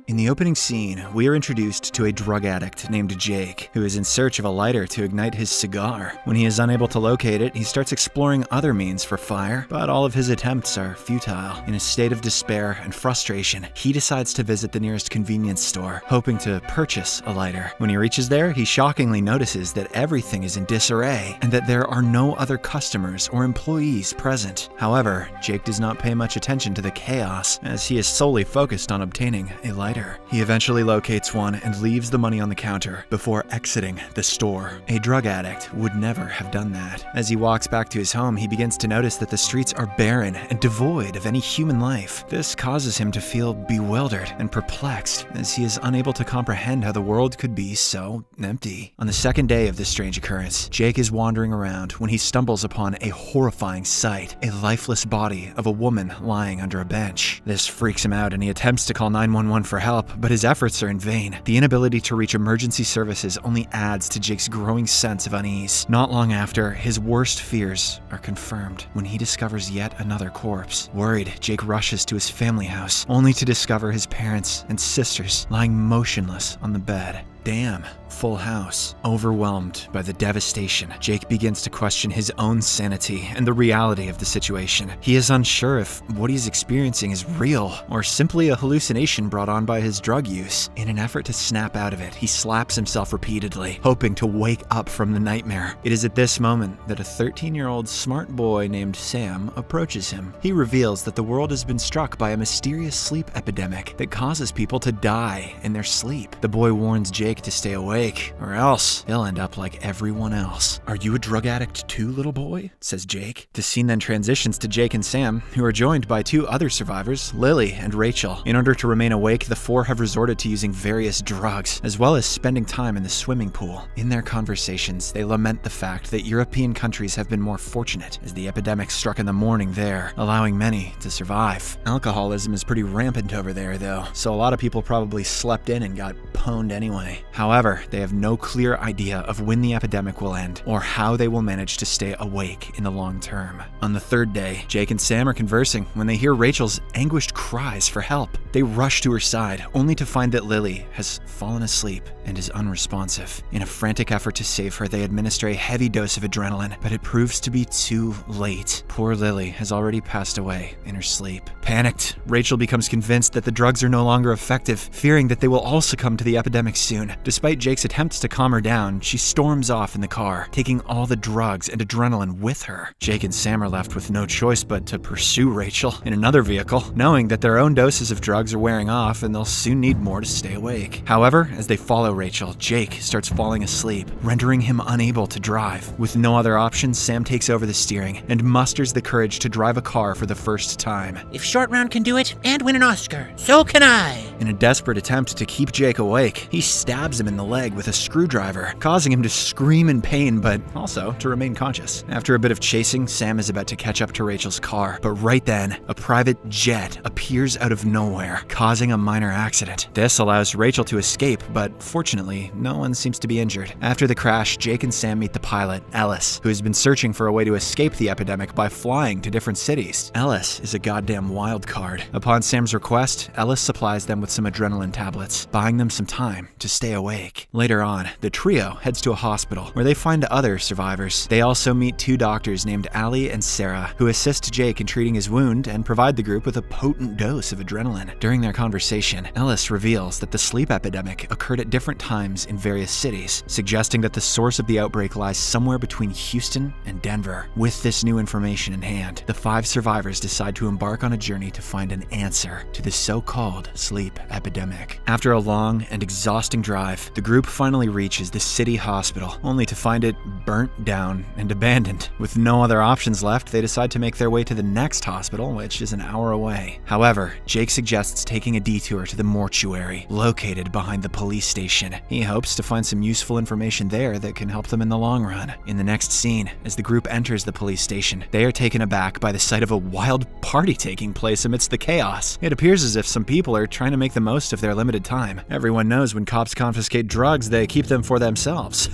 In the opening scene, we are introduced to a drug addict named Jake, who is in search of a lighter to ignite his cigar. When he is unable to locate it, he starts exploring other means for fire, but all of his attempts are futile. In a state of despair and frustration, he decides to visit the nearest convenience store, hoping to purchase a lighter. When he reaches there, he shockingly notices that everything is in disarray and that there are no other customers or employees present. However, Jake does not pay much attention to the chaos, as he is solely focused on obtaining a lighter. He eventually locates one and leaves the money on the counter before exiting the store. A drug addict would never have done that. As he walks back to his home, he begins to notice that the streets are barren and devoid of any human life. This causes him to feel bewildered and perplexed, as he is unable to comprehend how the world could be so empty. On the second day of this strange occurrence, Jake is wandering around when he stumbles upon a horrifying sight: a lifeless body of a woman lying under a bench. This freaks him out and he attempts to call 911 for help, but his efforts are in vain. The inability to reach emergency services only adds to Jake's growing sense of unease. Not long after, his worst fears are confirmed when he discovers yet another corpse. Worried, Jake rushes to his family house, only to discover his parents and sisters lying motionless on the bed. Damn. Full house. Overwhelmed by the devastation, Jake begins to question his own sanity and the reality of the situation. He is unsure if what he's experiencing is real or simply a hallucination brought on by his drug use. In an effort to snap out of it, he slaps himself repeatedly, hoping to wake up from the nightmare. It is at this moment that a 13-year-old smart boy named Sam approaches him. He reveals that the world has been struck by a mysterious sleep epidemic that causes people to die in their sleep. The boy warns Jake to stay awake, or else he'll end up like everyone else. "Are you a drug addict too, little boy?" says Jake. The scene then transitions to Jake and Sam, who are joined by two other survivors, Lily and Rachel. In order to remain awake, the four have resorted to using various drugs, as well as spending time in the swimming pool. In their conversations, they lament the fact that European countries have been more fortunate, as the epidemic struck in the morning there, allowing many to survive. Alcoholism is pretty rampant over there, though, so a lot of people probably slept in and got pwned anyway. However, they have no clear idea of when the epidemic will end or how they will manage to stay awake in the long term. On the third day, Jake and Sam are conversing when they hear Rachel's anguished cries for help. They rush to her side, only to find that Lily has fallen asleep and is unresponsive. In a frantic effort to save her, they administer a heavy dose of adrenaline, but it proves to be too late. Poor Lily has already passed away in her sleep. Panicked, Rachel becomes convinced that the drugs are no longer effective, fearing that they will all succumb to the epidemic soon. Despite Jake's attempts to calm her down, she storms off in the car, taking all the drugs and adrenaline with her. Jake and Sam are left with no choice but to pursue Rachel in another vehicle, knowing that their own doses of drugs are wearing off and they'll soon need more to stay awake. However, as they follow Rachel, Jake starts falling asleep, rendering him unable to drive. With no other options, Sam takes over the steering and musters the courage to drive a car for the first time. "If Short Round can do it and win an Oscar, so can I." In a desperate attempt to keep Jake awake, he stabs him in the leg with a screwdriver, causing him to scream in pain, but also to remain conscious. After a bit of chasing, Sam is about to catch up to Rachel's car, but right then, a private jet appears out of nowhere, causing a minor accident. This allows Rachel to escape, but fortunately, no one seems to be injured. After the crash, Jake and Sam meet the pilot, Ellis, who has been searching for a way to escape the epidemic by flying to different cities. Ellis is a goddamn wild card. Upon Sam's request, Ellis supplies them with some adrenaline tablets, buying them some time to stay awake. Later on, the trio heads to a hospital where they find other survivors. They also meet two doctors named Allie and Sarah, who assist Jake in treating his wound and provide the group with a potent dose of adrenaline. During their conversation, Ellis reveals that the sleep epidemic occurred at different times in various cities, suggesting that the source of the outbreak lies somewhere between Houston and Denver. With this new information in hand, the 5 survivors decide to embark on a journey to find an answer to the so-called sleep epidemic. After a long and exhausting drive, the group finally reaches the city hospital, only to find it burnt down and abandoned. With no other options left, they decide to make their way to the next hospital, which is an hour away. However, Jake suggests taking a detour to the mortuary, located behind the police station. He hopes to find some useful information there that can help them in the long run. In the next scene, as the group enters the police station, they are taken aback by the sight of a wild party taking place amidst the chaos. It appears as if some people are trying to make the most of their limited time. Everyone knows when cops confiscate drugs, they keep them for themselves.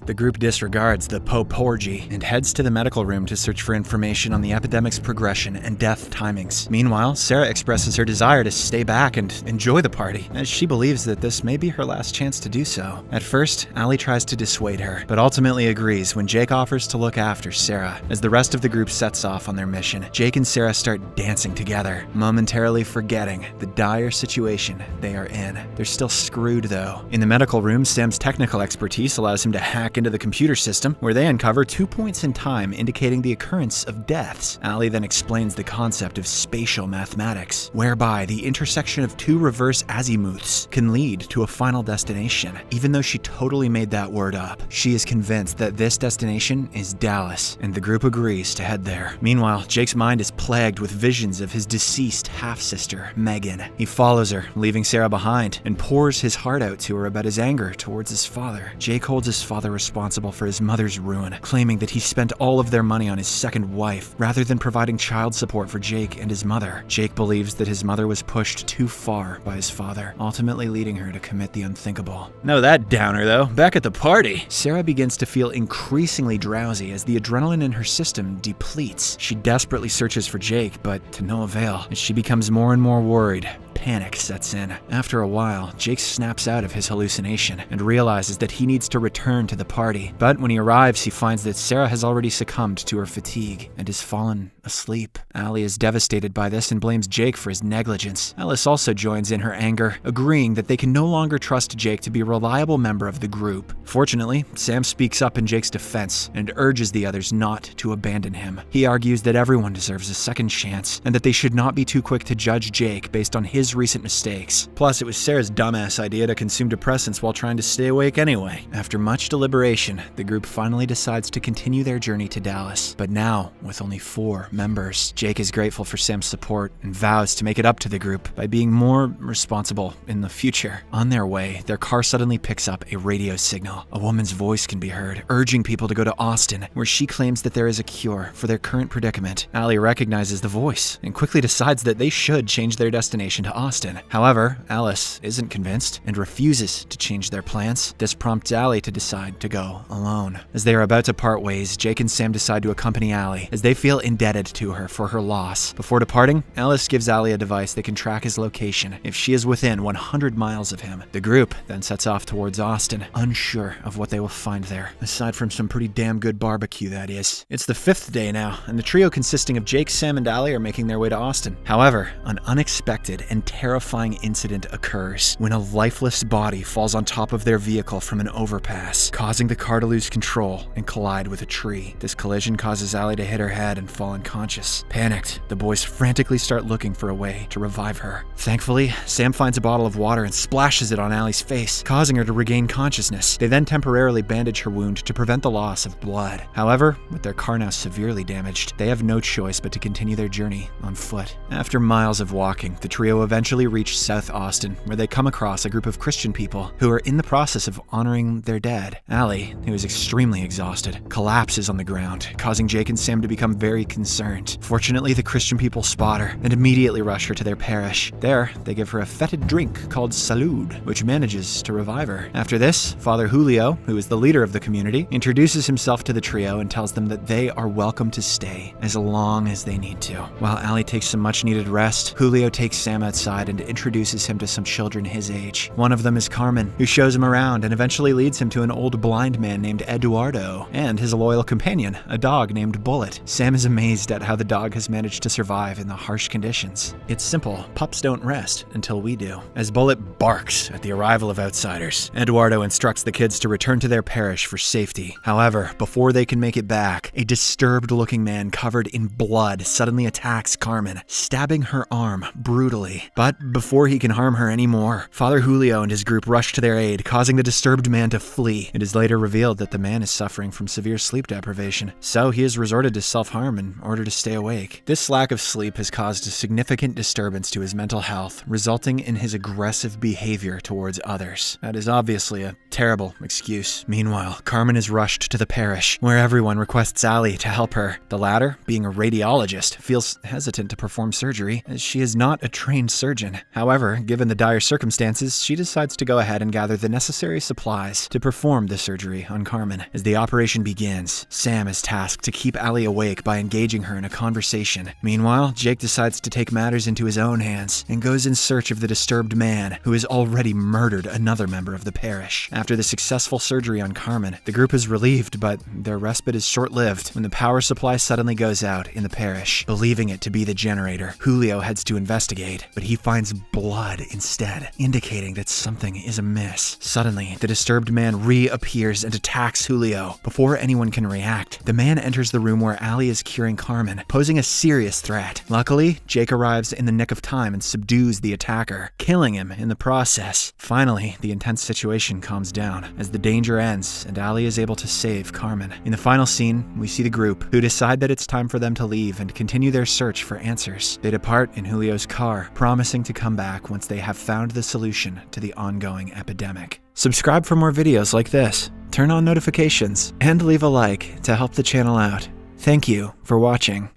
The group disregards the Pope orgy and heads to the medical room to search for information on the epidemic's progression and death timings. Meanwhile, Sarah expresses her desire to stay back and enjoy the party, as she believes that this may be her last chance to do so. At first, Allie tries to dissuade her, but ultimately agrees when Jake offers to look after Sarah. As the rest of the group sets off on their mission, Jake and Sarah start dancing together, momentarily forgetting the dire situation they are in. They're still screwed though. In the medical room, Sam's technical expertise allows him to hack into the computer system, where they uncover 2 points in time indicating the occurrence of deaths. Allie then explains the concept of spatial mathematics, whereby the intersection of 2 reverse azimuths can lead to a final destination. Even though she totally made that word up, she is convinced that this destination is Dallas, and the group agrees to head there. Meanwhile, Jake's mind is plagued with visions of his deceased half-sister, Megan. He follows her, leaving Sarah behind, and pours his heart out to her about his anger towards his father. Jake holds his father responsible for his mother's ruin, claiming that he spent all of their money on his second wife, rather than providing child support for Jake and his mother. Jake believes that his mother was pushed too far by his father, ultimately leading her to commit the unthinkable. No, that downer though. Back at the party, Sarah begins to feel increasingly drowsy as the adrenaline in her system depletes. She desperately searches for Jake, but to no avail, as she becomes more and more worried. Panic sets in. After a while, Jake snaps out of his hallucination and realizes that he needs to return to the party. But when he arrives, he finds that Sarah has already succumbed to her fatigue and has fallen asleep. Allie is devastated by this and blames Jake for his negligence. Alice also joins in her anger, agreeing that they can no longer trust Jake to be a reliable member of the group. Fortunately, Sam speaks up in Jake's defense and urges the others not to abandon him. He argues that everyone deserves a second chance and that they should not be too quick to judge Jake based on his recent mistakes. Plus, it was Sarah's dumbass idea to consume depressants while trying to stay awake anyway. After much deliberation, the group finally decides to continue their journey to Dallas, but now with only 4 members. Jake is grateful for Sam's support and vows to make it up to the group by being more responsible in the future. On their way, their car suddenly picks up a radio signal. A woman's voice can be heard, urging people to go to Austin, where she claims that there is a cure for their current predicament. Allie recognizes the voice and quickly decides that they should change their destination to Austin. However, Alice isn't convinced and refuses to change their plans. This prompts Allie to decide to go alone. As they are about to part ways, Jake and Sam decide to accompany Allie, as they feel indebted to her for her loss. Before departing, Alice gives Allie a device that can track his location if she is within 100 miles of him. The group then sets off towards Austin, unsure of what they will find there, aside from some pretty damn good barbecue, that is. It's the 5th day now, and the trio consisting of Jake, Sam, and Allie are making their way to Austin. However, an unexpected and terrifying incident occurs when a lifeless body falls on top of their vehicle from an overpass, causing the car to lose control and collide with a tree. This collision causes Allie to hit her head and fall unconscious. Panicked, the boys frantically start looking for a way to revive her. Thankfully, Sam finds a bottle of water and splashes it on Allie's face, causing her to regain consciousness. They then temporarily bandage her wound to prevent the loss of blood. However, with their car now severely damaged, they have no choice but to continue their journey on foot. After miles of walking, the trio eventually reach South Austin, where they come across a group of Christian people who are in the process of honoring their dead. Allie, who is extremely exhausted, collapses on the ground, causing Jake and Sam to become very concerned. Fortunately, the Christian people spot her and immediately rush her to their parish. There, they give her a fetid drink called Salud, which manages to revive her. After this, Father Julio, who is the leader of the community, introduces himself to the trio and tells them that they are welcome to stay as long as they need to. While Allie takes some much-needed rest, Julio takes Sam outside and introduces him to some children his age. One of them is Carmen, who shows him around and eventually leads him to an old blind man named Eduardo and his loyal companion, a dog named Bullet. Sam is amazed at how the dog has managed to survive in the harsh conditions. It's simple, pups don't rest until we do. As Bullet barks at the arrival of outsiders, Eduardo instructs the kids to return to their parish for safety. However, before they can make it back, a disturbed-looking man covered in blood suddenly attacks Carmen, stabbing her arm brutally. But before he can harm her anymore, Father Julio and his group rush to their aid, causing the disturbed man to flee. It is later revealed that the man is suffering from severe sleep deprivation, so he has resorted to self-harm in order to stay awake. This lack of sleep has caused a significant disturbance to his mental health, resulting in his aggressive behavior towards others. That is obviously a Terrible excuse. Meanwhile, Carmen is rushed to the parish, where everyone requests Allie to help her. The latter, being a radiologist, feels hesitant to perform surgery, as she is not a trained surgeon. However, given the dire circumstances, she decides to go ahead and gather the necessary supplies to perform the surgery on Carmen. As the operation begins, Sam is tasked to keep Allie awake by engaging her in a conversation. Meanwhile, Jake decides to take matters into his own hands and goes in search of the disturbed man who has already murdered another member of the parish. After the successful surgery on Carmen, the group is relieved, but their respite is short-lived when the power supply suddenly goes out in the parish. Believing it to be the generator, Julio heads to investigate, but he finds blood instead, indicating that something is amiss. Suddenly, the disturbed man reappears and attacks Julio. Before anyone can react, the man enters the room where Allie is curing Carmen, posing a serious threat. Luckily, Jake arrives in the nick of time and subdues the attacker, killing him in the process. Finally, the intense situation calms down as the danger ends and Allie is able to save Carmen. In the final scene, we see the group, who decide that it's time for them to leave and continue their search for answers. They depart in Julio's car, promising to come back once they have found the solution to the ongoing epidemic. Subscribe for more videos like this, turn on notifications, and leave a like to help the channel out. Thank you for watching.